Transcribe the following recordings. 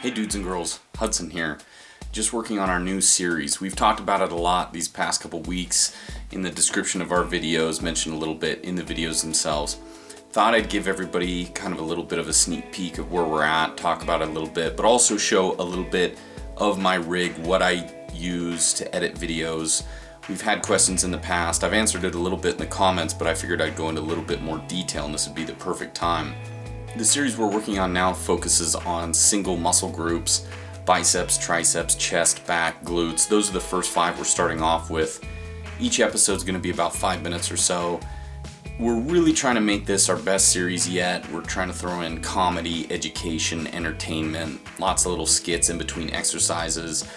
Hey dudes and girls, Hudson here. Just working on our new series. We've talked about it a lot these past couple weeks in the description of our videos, mentioned a little bit in the videos themselves. Thought I'd give everybody kind of a little bit of a sneak peek of where we're at, talk about it a little bit, but also show a little bit of my rig, what I use to edit videos. We've had questions in the past. I've answered it a little bit in the comments, but I figured I'd go into a little bit more detail and this would be the perfect time. The series we're working on now focuses on single muscle groups: biceps, triceps, chest, back, glutes. Those are the first 5 we're starting off with. Each episode is going to be about 5 minutes or so. We're really trying to make this our best series yet. We're trying to throw in comedy, education, entertainment, lots of little skits in between exercises,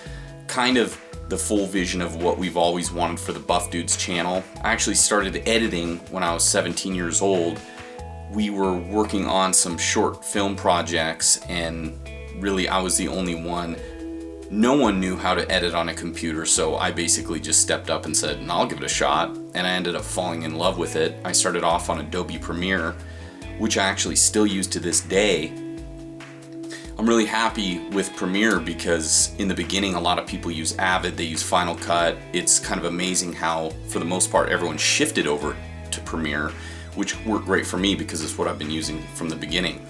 kind of the full vision of what we've always wanted for the Buff Dudes channel. I actually started editing when I was 17 years old. We were working on some short film projects and really I was the only one. No one knew how to edit on a computer, so I basically just stepped up and said, I'll give it a shot, and I ended up falling in love with it. I started off on Adobe Premiere, which I actually still use to this day. I'm really happy with Premiere because in the beginning a lot of people use Avid, they use Final Cut. It's kind of amazing how, for the most part, everyone shifted over to Premiere, which worked great for me because it's what I've been using from the beginning.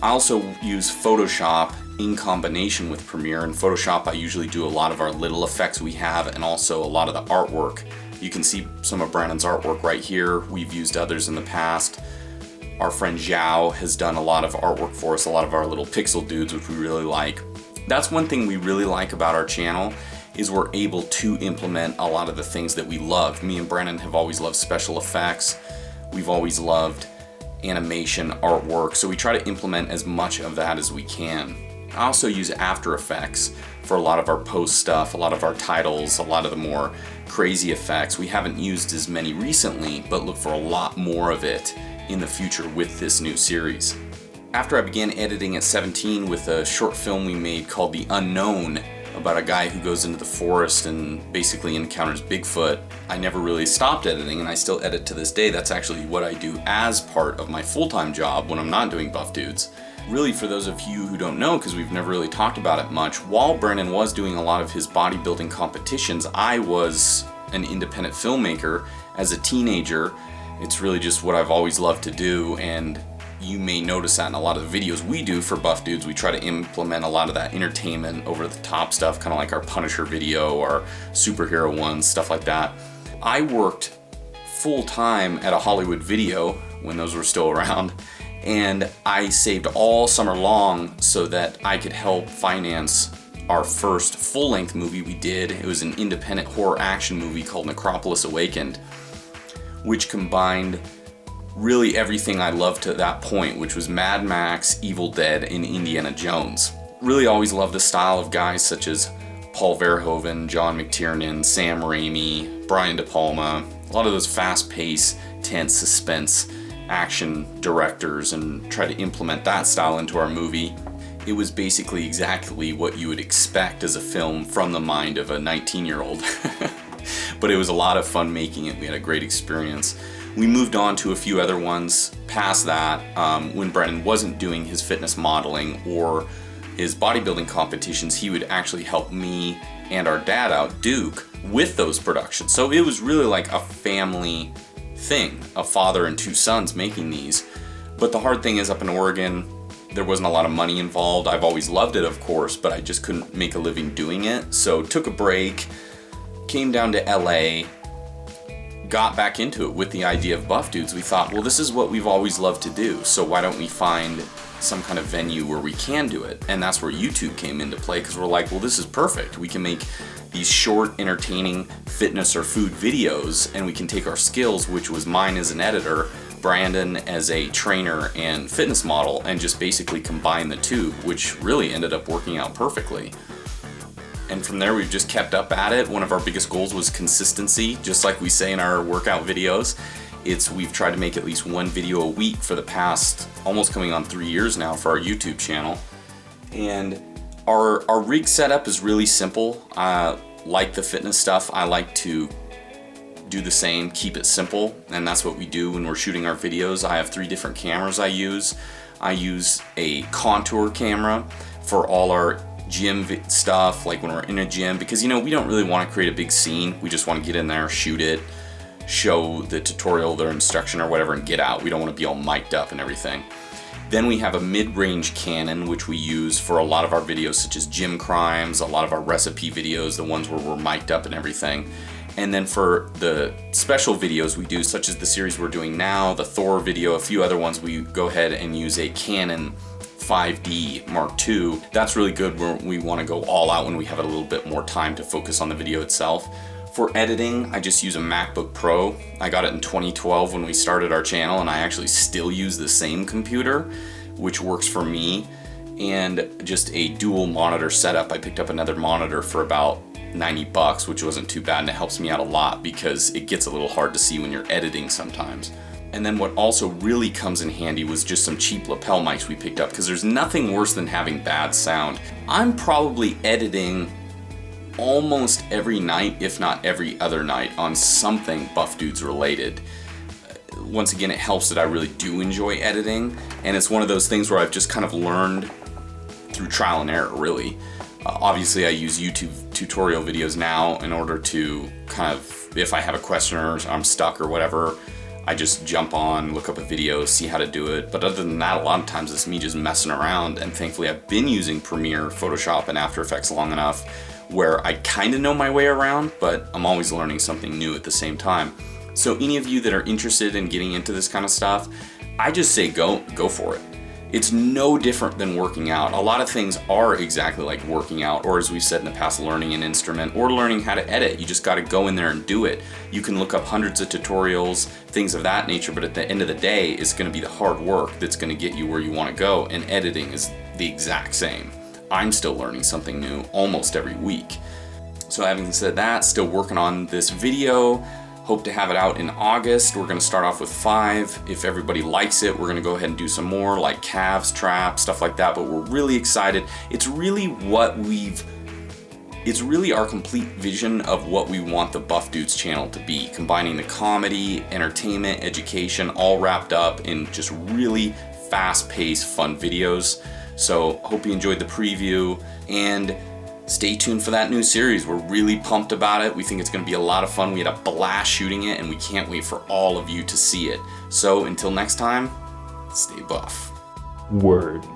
I also use Photoshop in combination with Premiere. In Photoshop I usually do a lot of our little effects we have and also a lot of the artwork. You can see some of Brandon's artwork right here. We've used others in the past. Our friend Zhao has done a lot of artwork for us, a lot of our little pixel dudes, which we really like. That's one thing we really like about our channel, is we're able to implement a lot of the things that we love. Me and Brandon have always loved special effects. We've always loved animation, artwork, so we try to implement as much of that as we can. I also use After Effects for a lot of our post stuff, a lot of our titles, a lot of the more crazy effects. We haven't used as many recently, but look for a lot more of it in the future with this new series. After I began editing at 17 with a short film we made called The Unknown, about a guy who goes into the forest and basically encounters Bigfoot, I never really stopped editing and I still edit to this day. That's actually what I do as part of my full-time job when I'm not doing Buff Dudes. Really, for those of you who don't know, because we've never really talked about it much, while Brennan was doing a lot of his bodybuilding competitions, I was an independent filmmaker as a teenager. It's really just what I've always loved to do, and you may notice that in a lot of the videos we do for Buff Dudes. We try to implement a lot of that entertainment, over the top stuff, kind of like our Punisher video, our superhero ones, stuff like that. I worked full-time at a Hollywood Video when those were still around, and I saved all summer long so that I could help finance our first full-length movie we did. It was an independent horror action movie called Necropolis Awakened, which combined really everything I loved to that point, which was Mad Max, Evil Dead, and Indiana Jones. Really always loved the style of guys such as Paul Verhoeven, John McTiernan, Sam Raimi, Brian De Palma, a lot of those fast-paced, tense, suspense action directors, and try to implement that style into our movie. It was basically exactly what you would expect as a film from the mind of a 19-year-old. But it was a lot of fun making it. We had a great experience. We moved on to a few other ones past that when Brennan wasn't doing his fitness modeling or his bodybuilding competitions. He would actually help me and our dad out, Duke, with those productions. So it was really like a family thing, a father and 2 sons making these. But the hard thing is, up in Oregon, there wasn't a lot of money involved. I've always loved it, of course, but I just couldn't make a living doing it. So took a break, came down to LA, got back into it with the idea of Buff Dudes. We thought, well, this is what we've always loved to do, so why don't we find some kind of venue where we can do it? And that's where YouTube came into play, because we're like, well, this is perfect. We can make these short, entertaining fitness or food videos, and we can take our skills, which was mine as an editor, Brandon as a trainer and fitness model, and just basically combine the two, which really ended up working out perfectly. And from there, we've just kept up at it. One of our biggest goals was consistency, just like we say in our workout videos. We've tried to make at least 1 video a week for the past, almost coming on 3 years now, for our YouTube channel. And our rig setup is really simple. Like the fitness stuff, I like to do the same, keep it simple, and that's what we do when we're shooting our videos. I have 3 different cameras I use. I use a contour camera for all our gym stuff, like when we're in a gym, because we don't really want to create a big scene. We just want to get in there, shoot it, show the tutorial, their instruction or whatever, and get out. We don't want to be all mic'd up and everything. Then we have a mid-range Canon, which we use for a lot of our videos, such as gym crimes, a lot of our recipe videos, the ones where we're mic'd up and everything. And then for the special videos we do, such as the series we're doing now, the Thor video, a few other ones, we go ahead and use a Canon 5D Mark II. That's really good where we want to go all out when we have a little bit more time to focus on the video itself. For editing, I just use a MacBook Pro. I got it in 2012 when we started our channel, and I actually still use the same computer, which works for me, and just a dual monitor setup. I picked up another monitor for about $90, which wasn't too bad, and it helps me out a lot because it gets a little hard to see when you're editing sometimes. And then what also really comes in handy was just some cheap lapel mics we picked up, because there's nothing worse than having bad sound. I'm probably editing almost every night, if not every other night, on something Buff Dudes related. Once again, it helps that I really do enjoy editing, and it's one of those things where I've just kind of learned through trial and error, really. Obviously, I use YouTube tutorial videos now in order to kind of, if I have a question or I'm stuck or whatever, I just jump on, look up a video, see how to do it. But other than that, a lot of times it's me just messing around, and thankfully I've been using Premiere, Photoshop, and After Effects long enough where I kind of know my way around, but I'm always learning something new at the same time. So any of you that are interested in getting into this kind of stuff, I just say go for it. It's no different than working out. A lot of things are exactly like working out, or as we've said in the past, learning an instrument or learning how to edit. You just got to go in there and do it. You can look up hundreds of tutorials, things of that nature, but at the end of the day, it's going to be the hard work that's going to get you where you want to go, and editing is the exact same. I'm still learning something new almost every week. So having said that, still working on this video. Hope to have it out in August. We're gonna start off with 5. If everybody likes it, we're gonna go ahead and do some more, like calves, traps, stuff like that, but we're really excited. It's really our complete vision of what we want the Buff Dudes channel to be, combining the comedy, entertainment, education, all wrapped up in just really fast-paced, fun videos. So hope you enjoyed the preview, and stay tuned for that new series. We're really pumped about it. We think it's going to be a lot of fun. We had a blast shooting it, and we can't wait for all of you to see it. So until next time, stay buff. Word.